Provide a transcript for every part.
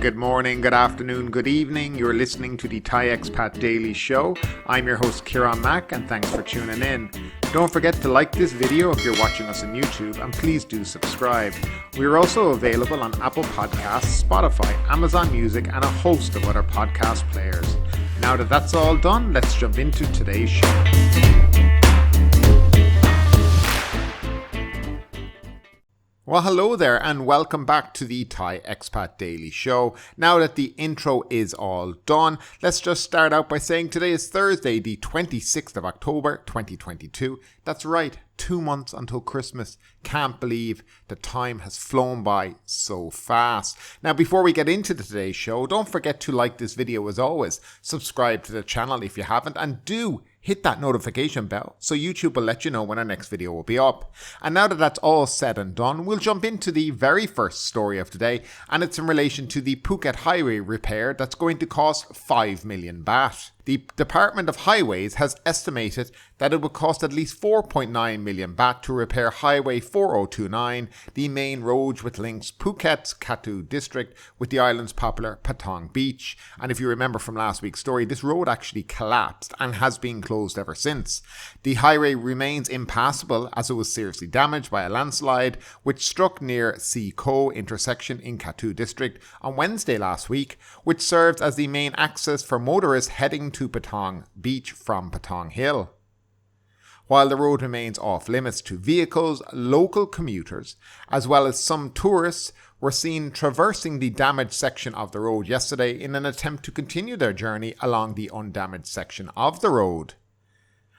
good morning, good afternoon, good evening. You're listening to the Thai Expat Daily Show. I'm your host Kieran Mack and thanks for tuning in. Don't forget to like this video if you're watching us on YouTube and please do subscribe. We're also available on Apple Podcasts, Spotify, Amazon Music and a host of other podcast players. Now that that's all done, let's jump into today's show. Well, hello there and welcome back to the Thai Expat Daily Show. Now that the intro is all done, let's just start out by saying today is Thursday, the 26th of October, 2022. That's right, 2 months until Christmas. Can't believe the time has flown by so fast. Now, before we get into today's show, don't forget to like this video as always. Subscribe to the channel if you haven't and do hit that notification bell so YouTube will let you know when our next video will be up. And now that that's all said and done, we'll jump into the very first story of today, and it's in relation to the Phuket highway repair that's going to cost 5 million baht. The Department of Highways has estimated that it would cost at least 4.9 million baht to repair Highway 4029, the main road which links Phuket's Kathu district with the island's popular Patong beach. And if you remember from last week's story, this road actually collapsed and has been closed ever since. The highway remains impassable as it was seriously damaged by a landslide which struck near Si Ko intersection in Kathu district on Wednesday last week, which serves as the main access for motorists heading to Patong Beach from Patong Hill. While the road remains off limits to vehicles, local commuters, as well as some tourists, were seen traversing the damaged section of the road yesterday in an attempt to continue their journey along the undamaged section of the road.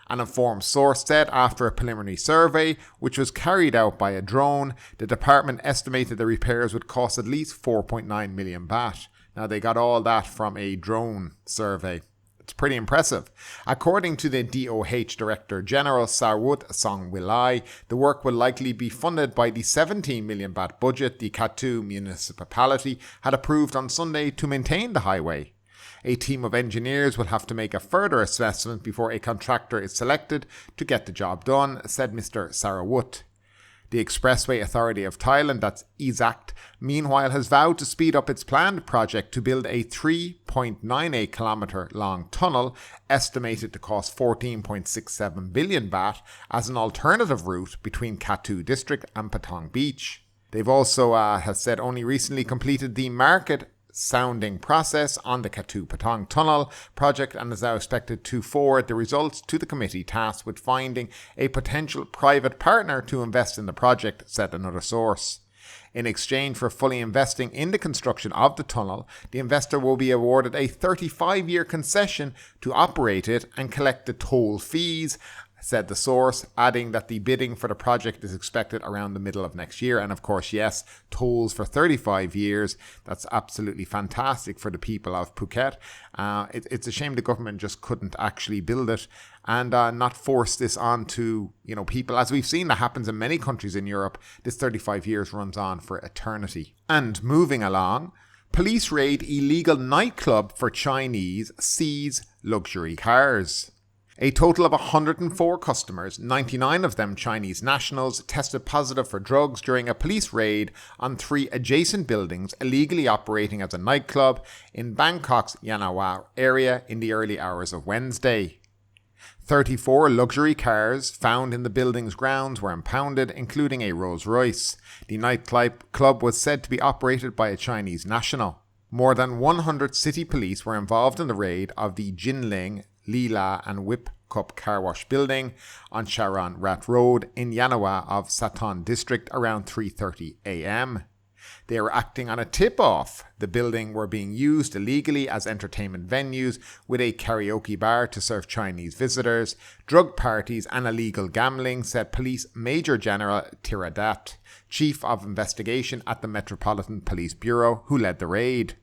An informed source said after a preliminary survey, which was carried out by a drone, the department estimated the repairs would cost at least 4.9 million baht. Now, they got all that from a drone survey. It's pretty impressive. According to the DOH Director General Sarwut Songwilai, the work will likely be funded by the 17 million baht budget the Kathu municipality had approved on Sunday to maintain the highway. A team of engineers will have to make a further assessment before a contractor is selected to get the job done, said Mr. Sarawut. The Expressway Authority of Thailand, that's EXACT, meanwhile has vowed to speed up its planned project to build a 3.98 kilometre long tunnel estimated to cost 14.67 billion baht as an alternative route between Kathu district and Patong Beach. They've also, has said, only recently completed the market sounding process on the Kathu Patong Tunnel project and is now expected to forward the results to the committee tasked with finding a potential private partner to invest in the project, said another source. In exchange for fully investing in the construction of the tunnel, the investor will be awarded a 35-year concession to operate it and collect the toll fees, said the source, adding that the bidding for the project is expected around the middle of next year. And of course, yes, tolls for 35 years. That's absolutely fantastic for the people of Phuket. It's a shame the government just couldn't actually build it and not force this on to, people. As we've seen, that happens in many countries in Europe. This 35 years runs on for eternity. And moving along, police raid illegal nightclub for Chinese, seize luxury cars. A total of 104 customers, 99 of them Chinese nationals, tested positive for drugs during a police raid on 3 adjacent buildings illegally operating as a nightclub in Bangkok's Yannawa area in the early hours of Wednesday. 34 luxury cars found in the building's grounds were impounded, including a Rolls-Royce. The nightclub was said to be operated by a Chinese national. More than 100 city police were involved in the raid of the Jinling, Leela and Whip Cup car wash building on Charon Rat Road in Yannawa of Satun district around 3:30 a.m. They were acting on a tip-off. The building were being used illegally as entertainment venues with a karaoke bar to serve Chinese visitors, drug parties and illegal gambling, said Police Major General Tiradat, Chief of Investigation at the Metropolitan Police Bureau, who led the raid.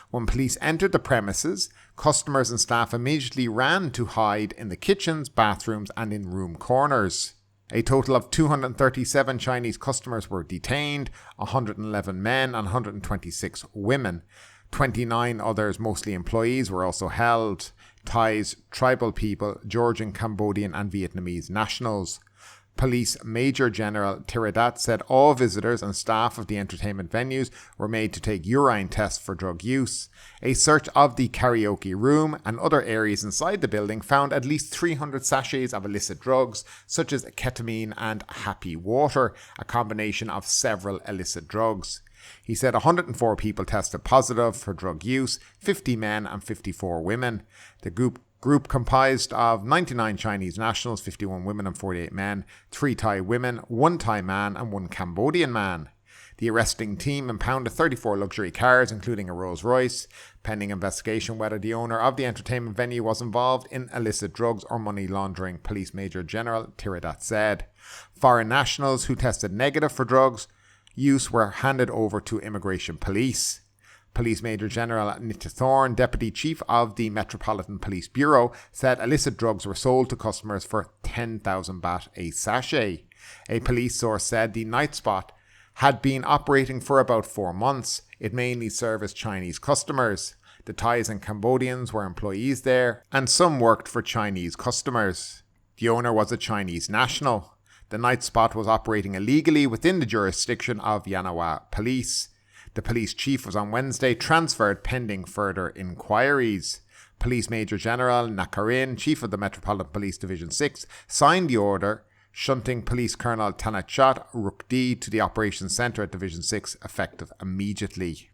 When police entered the premises, customers and staff immediately ran to hide in the kitchens, bathrooms and in room corners. A total of 237 Chinese customers were detained, 111 men and 126 women. 29 others, mostly employees, were also held. Thais, tribal people, Georgian, Cambodian and Vietnamese nationals. Police Major General TAT said all visitors and staff of the entertainment venues were made to take urine tests for drug use. A search of the karaoke room and other areas inside the building found at least 300 sachets of illicit drugs, such as ketamine and happy water, a combination of several illicit drugs. He said 104 people tested positive for drug use, 50 men and 54 women. The group comprised of 99 Chinese nationals, 51 women and 48 men, 3 Thai women, 1 Thai man and 1 Cambodian man. The arresting team impounded 34 luxury cars, including a Rolls Royce, pending investigation whether the owner of the entertainment venue was involved in illicit drugs or money laundering, Police Major General Tiradat said. Foreign nationals who tested negative for drugs use were handed over to immigration police. Police Major General Nitya Thorne, Deputy Chief of the Metropolitan Police Bureau, said illicit drugs were sold to customers for 10,000 baht a sachet. A police source said the night spot had been operating for about 4 months. It mainly serviced Chinese customers. The Thais and Cambodians were employees there, and some worked for Chinese customers. The owner was a Chinese national. The night spot was operating illegally within the jurisdiction of Yannawa police. The police chief was on Wednesday transferred pending further inquiries. Police Major General Nakarin, Chief of the Metropolitan Police Division 6, signed the order, shunting Police Colonel Tanachat Rukdi to the Operations Centre at Division 6, effective immediately.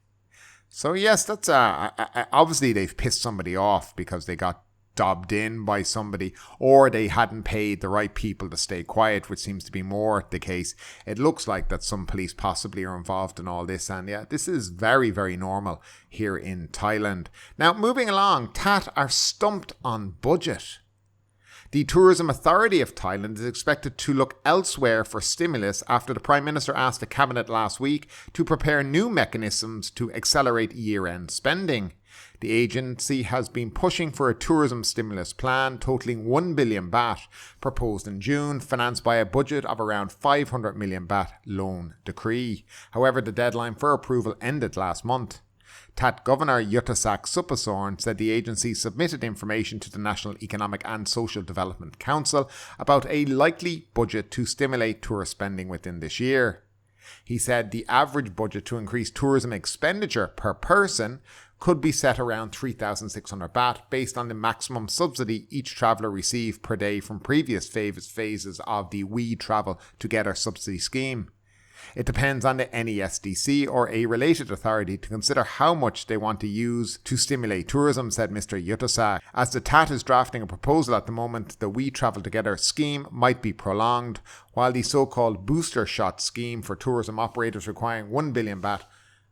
So yes, that's obviously they've pissed somebody off because they got dobbed in by somebody, or they hadn't paid the right people to stay quiet, which seems to be more the case. It looks like that some police possibly are involved in all this, and yeah, this is very, very normal here in Thailand. Now, moving along, TAT are stumped on budget. The Tourism Authority of Thailand is expected to look elsewhere for stimulus after the Prime Minister asked the Cabinet last week to prepare new mechanisms to accelerate year-end spending. The agency has been pushing for a tourism stimulus plan totaling 1 billion baht, proposed in June, financed by a budget of around 500 million baht loan decree. However, the deadline for approval ended last month. TAT Governor Yuttasak Supasorn said the agency submitted information to the National Economic and Social Development Council about a likely budget to stimulate tourist spending within this year. He said the average budget to increase tourism expenditure per person could be set around 3,600 baht based on the maximum subsidy each traveller received per day from previous phases of the We Travel Together subsidy scheme. It depends on the NESDC or a related authority to consider how much they want to use to stimulate tourism, said Mr. Yuttasak. As the TAT is drafting a proposal at the moment, the We Travel Together scheme might be prolonged, while the so-called booster shot scheme for tourism operators requiring 1 billion baht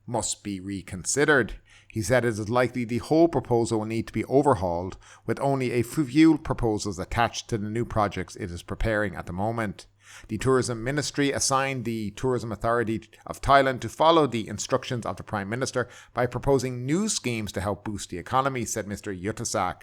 must be reconsidered. He said it is likely the whole proposal will need to be overhauled, with only a few proposals attached to the new projects it is preparing at the moment. The Tourism Ministry assigned the Tourism Authority of Thailand to follow the instructions of the Prime Minister by proposing new schemes to help boost the economy, said Mr. Yuttasak.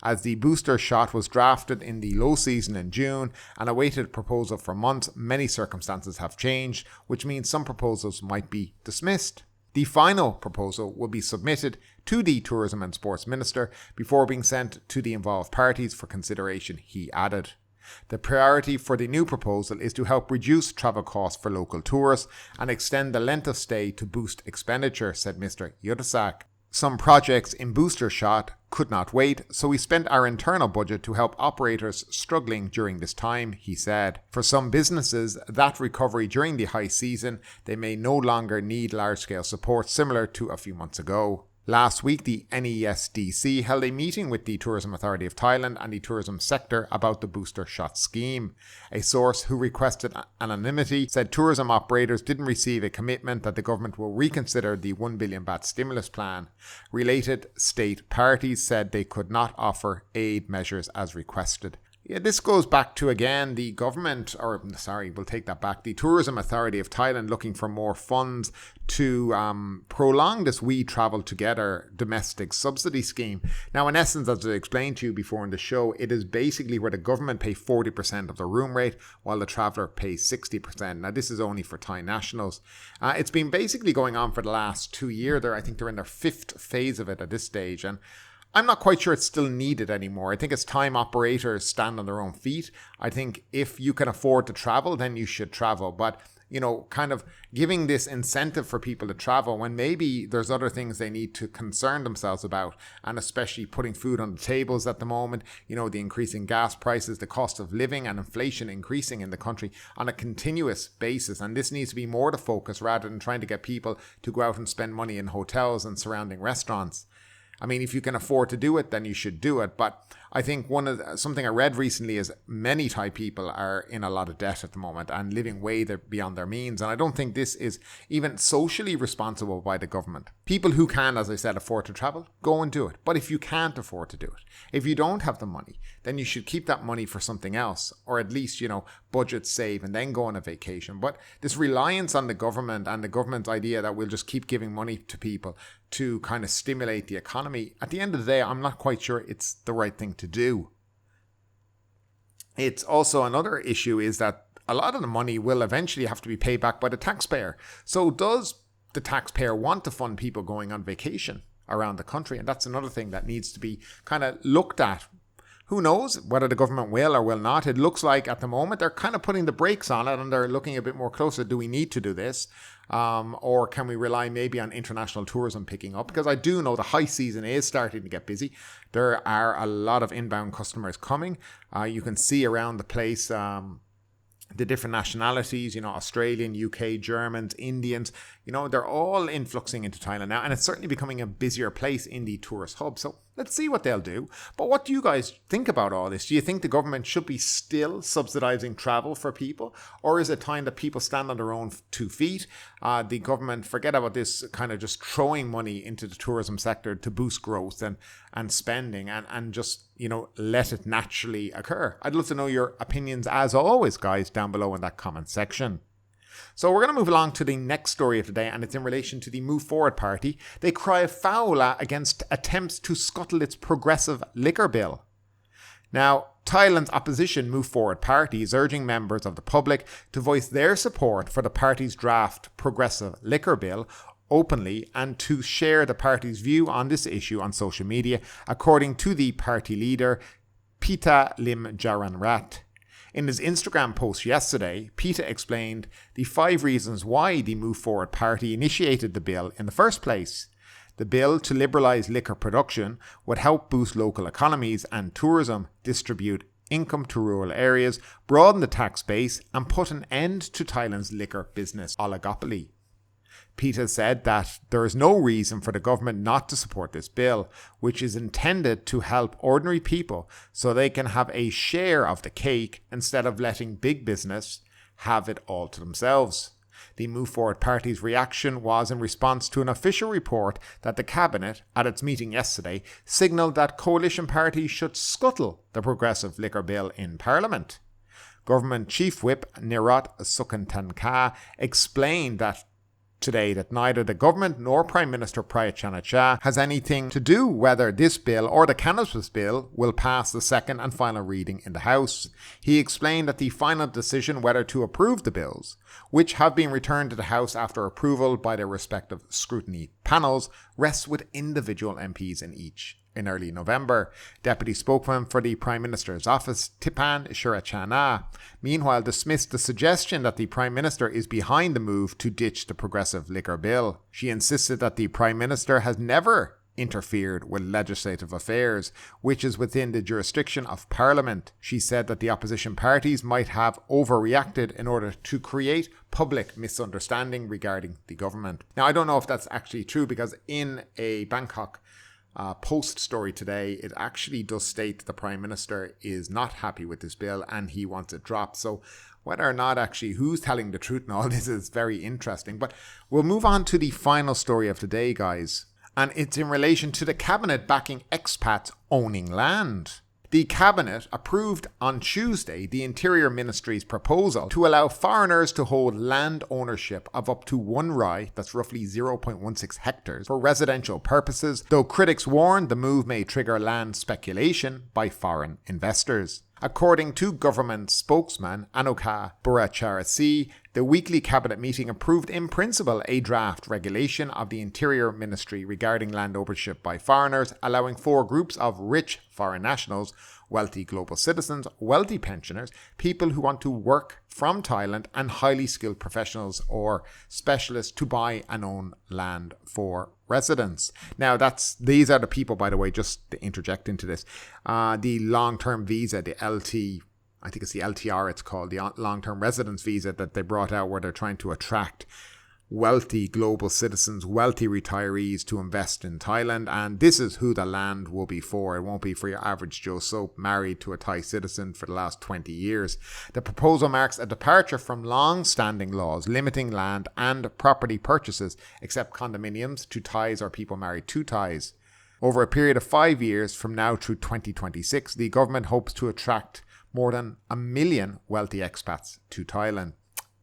As the booster shot was drafted in the low season in June and awaited proposal for months, many circumstances have changed, which means some proposals might be dismissed. The final proposal will be submitted to the Tourism and Sports Minister before being sent to the involved parties for consideration, he added. The priority for the new proposal is to help reduce travel costs for local tourists and extend the length of stay to boost expenditure, said Mr. Yuttasak. Some projects in Booster Shot could not wait, so we spent our internal budget to help operators struggling during this time, he said. For some businesses, that recovery during the high season, they may no longer need large-scale support similar to a few months ago. Last week, the NESDC held a meeting with the Tourism Authority of Thailand and the tourism sector about the booster shot scheme. A source who requested anonymity said tourism operators didn't receive a commitment that the government will reconsider the 1 billion baht stimulus plan. Related state parties said they could not offer aid measures as requested. Yeah, this goes back to, again, the government, we'll take that back, the Tourism Authority of Thailand looking for more funds to prolong this We Travel Together domestic subsidy scheme. Now, in essence, as I explained to you before in the show, it is basically where the government pay 40% of the room rate while the traveller pays 60%. Now, this is only for Thai nationals. It's been basically going on for the last 2 years. I think they're in their 5th phase of it at this stage, and I'm not quite sure it's still needed anymore. I think it's time operators stand on their own feet. I think if you can afford to travel, then you should travel. But, kind of giving this incentive for people to travel when maybe there's other things they need to concern themselves about, and especially putting food on the tables at the moment, the increasing gas prices, the cost of living and inflation increasing in the country on a continuous basis. And this needs to be more the focus rather than trying to get people to go out and spend money in hotels and surrounding restaurants. I mean, if you can afford to do it, then you should do it. But I think something I read recently is many Thai people are in a lot of debt at the moment and living way beyond their means. And I don't think this is even socially responsible by the government. People who can, as I said, afford to travel, go and do it. But if you can't afford to do it, if you don't have the money, then you should keep that money for something else, or at least, budget save and then go on a vacation. But this reliance on the government and the government's idea that we'll just keep giving money to people to kind of stimulate the economy, at the end of the day, I'm not quite sure it's the right thing to do. It's also another issue is that a lot of the money will eventually have to be paid back by the taxpayer. So does the taxpayer want to fund people going on vacation around the country? And that's another thing that needs to be kind of looked at. Who knows whether the government will or will not? It looks like at the moment they're kind of putting the brakes on it and they're looking a bit more closer. Do we need to do this? Or can we rely maybe on international tourism picking up? Because I do know the high season is starting to get busy. There are a lot of inbound customers coming. You can see around the place the different nationalities, Australian, UK, Germans, Indians, they're all influxing into Thailand now. And it's certainly becoming a busier place in the tourist hub. So let's see what they'll do. But what do you guys think about all this? Do you think the government should be still subsidizing travel for people? Or is it time that people stand on their own 2 feet? The government, forget about this kind of just throwing money into the tourism sector to boost growth and spending and just, let it naturally occur. I'd love to know your opinions as always, guys, down below in that comment section. So we're going to move along to the next story of the day, and it's in relation to the Move Forward Party. They cry foul against attempts to scuttle its progressive liquor bill. Now, Thailand's opposition Move Forward Party is urging members of the public to voice their support for the party's draft progressive liquor bill openly and to share the party's view on this issue on social media, according to the party leader, Pita Limjaranrat. In his Instagram post yesterday, Pita explained the 5 reasons why the Move Forward Party initiated the bill in the first place. The bill to liberalise liquor production would help boost local economies and tourism, distribute income to rural areas, broaden the tax base, and put an end to Thailand's liquor business oligopoly. Pita said that there is no reason for the government not to support this bill, which is intended to help ordinary people so they can have a share of the cake instead of letting big business have it all to themselves. The Move Forward Party's reaction was in response to an official report that the Cabinet, at its meeting yesterday, signalled that coalition parties should scuttle the progressive liquor bill in Parliament. Government Chief Whip Nirot Sukhantanka explained today that neither the government nor Prime Minister Prayut Chan-o-cha has anything to do whether this bill or the cannabis bill will pass the second and final reading in the House. He explained that the final decision whether to approve the bills, which have been returned to the House after approval by their respective scrutiny panels, rests with individual MPs in early November. Deputy spokesman for the Prime Minister's office, Tipan Shirachana, meanwhile dismissed the suggestion that the Prime Minister is behind the move to ditch the progressive liquor bill. She insisted that the Prime Minister has never interfered with legislative affairs, which is within the jurisdiction of Parliament. She said that the opposition parties might have overreacted in order to create public misunderstanding regarding the government. Now, I don't know if that's actually true, because in a Bangkok Post story today, it actually does state that the Prime Minister is not happy with this bill and he wants it dropped. So whether or not actually who's telling the truth in all this is very interesting. But we'll move on to the final story of the day, guys. And it's in relation to the Cabinet backing expats owning land. The Cabinet approved on Tuesday the Interior Ministry's proposal to allow foreigners to hold land ownership of up to 1 rai, that's roughly 0.16 hectares, for residential purposes, though critics warned the move may trigger land speculation by foreign investors. According to government spokesman Anuka Buracharasi, the weekly cabinet meeting approved in principle a draft regulation of the Interior Ministry regarding land ownership by foreigners, allowing 4 groups of rich foreign nationals, wealthy global citizens, wealthy pensioners, people who want to work from Thailand, and highly skilled professionals or specialists to buy and own land for residents. Now, these are the people, by the way, just to interject into this. The long-term visa, the I think it's the LTR it's called, the long-term residence visa that they brought out, where they're trying to attract wealthy global citizens, wealthy retirees to invest in Thailand. And this is who the land will be for. It won't be for your average Joe Soap married to a Thai citizen for the last 20 years. The proposal marks a departure from long-standing laws limiting land and property purchases, except condominiums, to Thais or people married to Thais. Over a period of 5 years from now through 2026, the government hopes to attract more than 1 million wealthy expats to Thailand.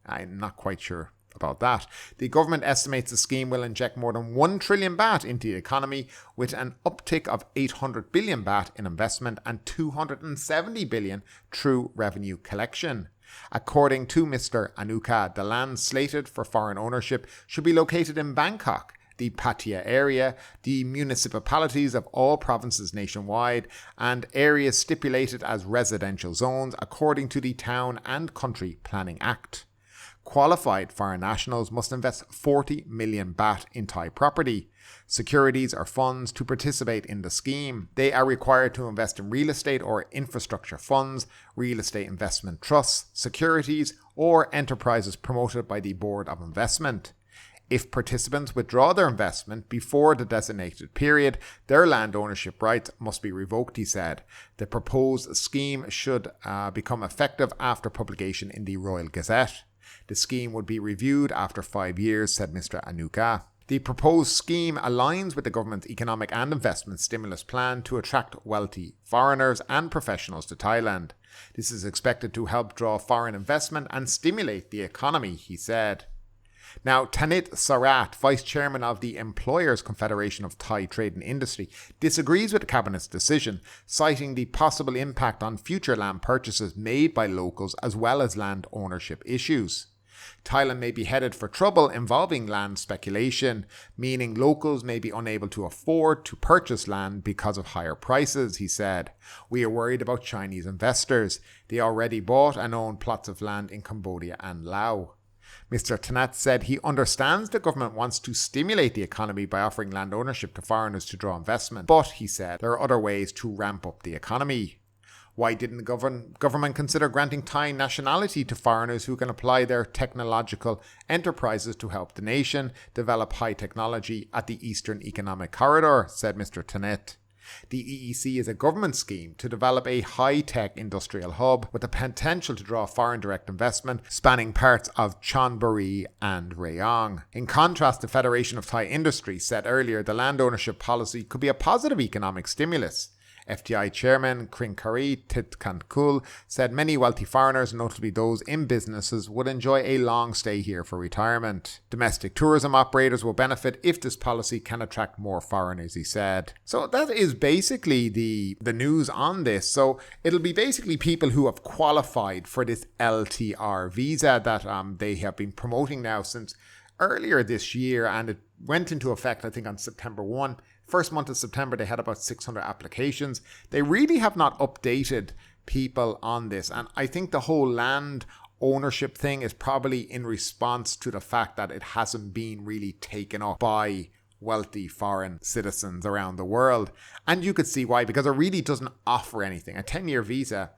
I'm not quite sure about that. The government estimates the scheme will inject more than 1 trillion baht into the economy, with an uptick of 800 billion baht in investment and 270 billion through revenue collection. According to Mr. Anuka, the land slated for foreign ownership should be located in Bangkok, the Pattaya area, the municipalities of all provinces nationwide, and areas stipulated as residential zones according to the Town and Country Planning Act. Qualified foreign nationals must invest 40 million baht in Thai property, securities or funds to participate in the scheme. They are required to invest in real estate or infrastructure funds, real estate investment trusts, securities, or enterprises promoted by the Board of Investment. If participants withdraw their investment before the designated period, their land ownership rights must be revoked, he said. The proposed scheme should become effective after publication in the Royal Gazette. The scheme would be reviewed after 5 years, said Mr. Anuka. The proposed scheme aligns with the government's economic and investment stimulus plan to attract wealthy foreigners and professionals to Thailand. This is expected to help draw foreign investment and stimulate the economy, he said. Now, Tanit Sarat, Vice Chairman of the Employers Confederation of Thai Trade and Industry, disagrees with the Cabinet's decision, citing the possible impact on future land purchases made by locals as well as land ownership issues. Thailand may be headed for trouble involving land speculation, meaning locals may be unable to afford to purchase land because of higher prices, he said. We are worried about Chinese investors. They already bought and own plots of land in Cambodia and Laos. Mr. Tanat said he understands the government wants to stimulate the economy by offering land ownership to foreigners to draw investment, but, he said, there are other ways to ramp up the economy. Why didn't the government consider granting Thai nationality to foreigners who can apply their technological enterprises to help the nation develop high technology at the Eastern Economic Corridor, said Mr. Tanet. The EEC is a government scheme to develop a high-tech industrial hub with the potential to draw foreign direct investment spanning parts of Chonburi and Rayong. In contrast, the Federation of Thai Industry said earlier the land ownership policy could be a positive economic stimulus. FTI Chairman Krinkari Titkankul said many wealthy foreigners, notably those in businesses, would enjoy a long stay here for retirement. Domestic tourism operators will benefit if this policy can attract more foreigners, he said. So that is basically the news on this. So it'll be basically people who have qualified for this LTR visa that they have been promoting now since earlier this year, and it went into effect, I think, on September 1. First month of September, they had about 600 applications. They really have not updated people on this. And I think the whole land ownership thing is probably in response to the fact that it hasn't been really taken up by wealthy foreign citizens around the world. And you could see why, because it really doesn't offer anything. A 10-year visa,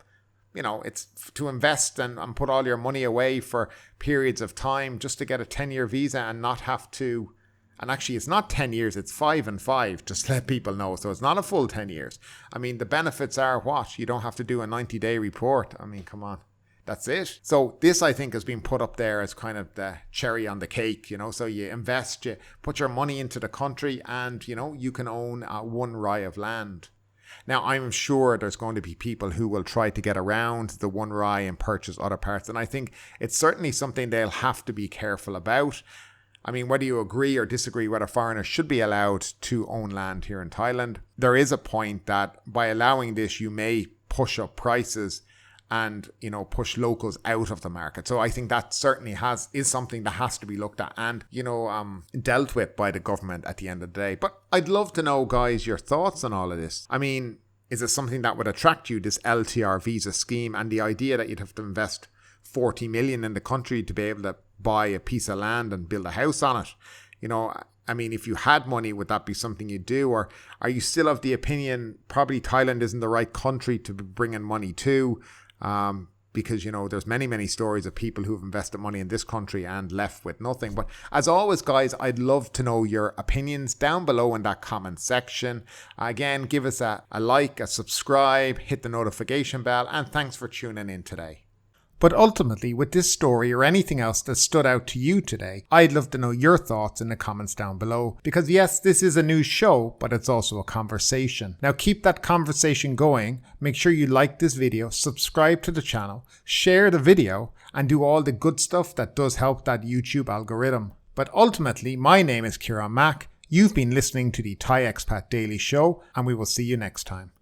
you know, it's to invest and put all your money away for periods of time just to get a 10-year visa and not have to. And actually, it's not 10 years, it's 5 and 5, just to let people know. So it's not a full 10 years. I mean, the benefits are what? You don't have to do a 90-day report. I mean, come on. That's it. So this, I think, has been put up there as kind of the cherry on the cake, you know. So you invest, you put your money into the country and, you know, you can own one rai of land. Now, I'm sure there's going to be people who will try to get around the one rai and purchase other parts. And I think it's certainly something they'll have to be careful about. I mean, whether you agree or disagree whether foreigners should be allowed to own land here in Thailand, there is a point that by allowing this, you may push up prices and, you know, push locals out of the market. So I think that certainly is something that has to be looked at and, you know, dealt with by the government at the end of the day. But I'd love to know, guys, your thoughts on all of this. I mean, is it something that would attract you, this LTR visa scheme, and the idea that you'd have to invest 40 million in the country to be able to buy a piece of land and build a house on it? You know, I mean, if you had money, would that be something you'd do? Or are you still of the opinion probably Thailand isn't the right country to be bringing money to? Because, you know, there's many stories of people who've invested money in this country and left with nothing. But as always, guys, I'd love to know your opinions down below in that comment section. Again, give us a like, a subscribe, hit the notification bell, and thanks for tuning in today. But ultimately, with this story or anything else that stood out to you today, I'd love to know your thoughts in the comments down below. Because yes, this is a news show, but it's also a conversation. Now keep that conversation going. Make sure you like this video, subscribe to the channel, share the video, and do all the good stuff that does help that YouTube algorithm. But ultimately, my name is Kieran Mack. You've been listening to the Thai Expat Daily Show, and we will see you next time.